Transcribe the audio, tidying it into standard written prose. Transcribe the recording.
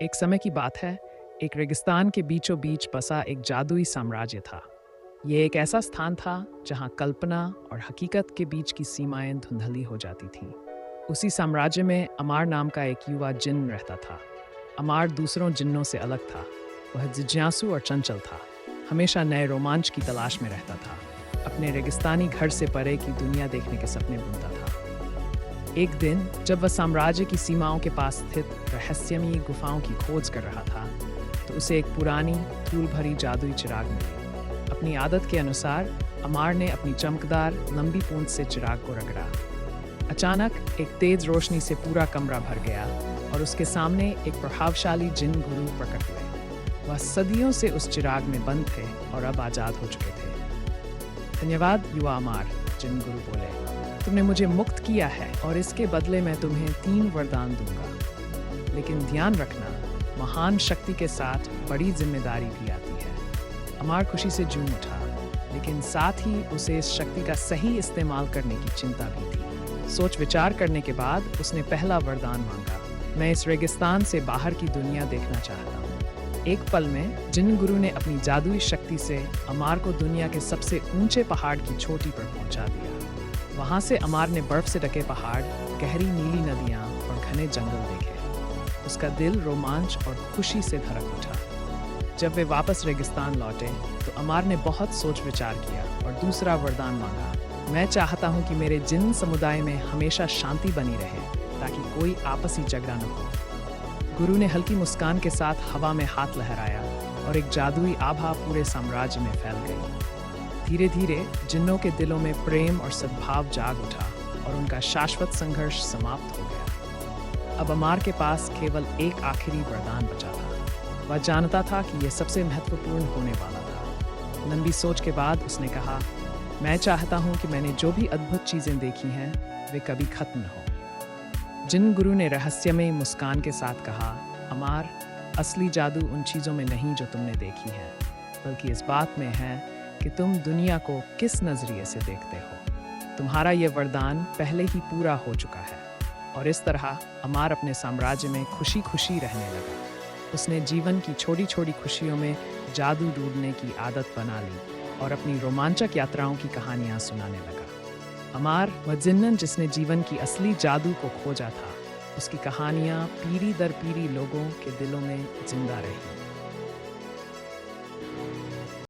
एक समय की बात है, एक रेगिस्तान के बीचों बीच बसा एक जादुई साम्राज्य था। ये एक ऐसा स्थान था जहाँ कल्पना और हकीकत के बीच की सीमाएं धुंधली हो जाती थीं। उसी साम्राज्य में अमार नाम का एक युवा जिन्न रहता था। अमार दूसरों जिन्नों से अलग था। वह जिज्ञासु और चंचल था। हमेशा नए रोमांच की तलाश में रहता था। अपने रेगिस्तानी घर से परे की दुनिया देखने के सपने बुनता था। एक दिन जब वह साम्राज्य की सीमाओं के पास स्थित रहस्यमयी गुफाओं की खोज कर रहा था, तो उसे एक पुरानी धूल भरी जादुई चिराग मिली। अपनी आदत के अनुसार अमार ने अपनी चमकदार लंबी पूंछ से चिराग को रगड़ा। अचानक एक तेज रोशनी से पूरा कमरा भर गया और उसके सामने एक प्रभावशाली जिन गुरु प्रकट हुए। वह सदियों से उस चिराग में बंद थे और अब आजाद हो चुके थे। धन्यवाद युवा अमार, जिन गुरु बोले। तुमने मुझे मुक्त किया है और इसके बदले मैं तुम्हें 3 वरदान दूंगा। लेकिन ध्यान रखना, महान शक्ति के साथ बड़ी जिम्मेदारी भी आती है। अमार खुशी से झूम उठा, लेकिन साथ ही उसे इस शक्ति का सही इस्तेमाल करने की चिंता भी थी। सोच विचार करने के बाद उसने पहला वरदान मांगा, मैं इस रेगिस्तान से बाहर की दुनिया देखना चाहता हूँ। एक पल में जिन गुरु ने अपनी जादुई शक्ति से अमार को दुनिया के सबसे ऊंचे पहाड़ की चोटी पर पहुंचा दिया। वहां से अमार ने बर्फ से ढके पहाड़, गहरी नीली नदियां और घने जंगल देखे। उसका दिल रोमांच और खुशी से धड़क उठा। जब वे वापस रेगिस्तान लौटे तो अमार ने बहुत सोच विचार किया और दूसरा वरदान मांगा, मैं चाहता हूं कि मेरे जिन समुदाय में हमेशा शांति बनी रहे, ताकि कोई आपसी झगड़ा न हो। गुरु ने हल्की मुस्कान के साथ हवा में हाथ लहराया और एक जादुई आभा पूरे साम्राज्य में फैल गई। धीरे धीरे जिन्नों के दिलों में प्रेम और सद्भाव जाग उठा और उनका शाश्वत संघर्ष समाप्त हो गया। अब अमार के पास केवल एक आखिरी वरदान बचा था। वह जानता था कि यह सबसे महत्वपूर्ण होने वाला था। लंबी सोच के बाद उसने कहा, मैं चाहता हूं कि मैंने जो भी अद्भुत चीजें देखी हैं वे कभी खत्म न हो। जिन गुरु ने रहस्यमयी मुस्कान के साथ कहा, अमार, असली जादू उन चीजों में नहीं जो तुमने देखी है, बल्कि इस बात में है कि तुम दुनिया को किस नजरिए से देखते हो। तुम्हारा यह वरदान पहले ही पूरा हो चुका है। और इस तरह अमार अपने साम्राज्य में खुशी खुशी रहने लगा। उसने जीवन की छोटी छोटी खुशियों में जादू ढूंढने की आदत बना ली और अपनी रोमांचक यात्राओं की कहानियां सुनाने लगा। अमार, वह जिन्नन जिसने जीवन की असली जादू को खोजा था, उसकी कहानियां पीढ़ी दर पीढ़ी लोगों के दिलों में जिंदा रही।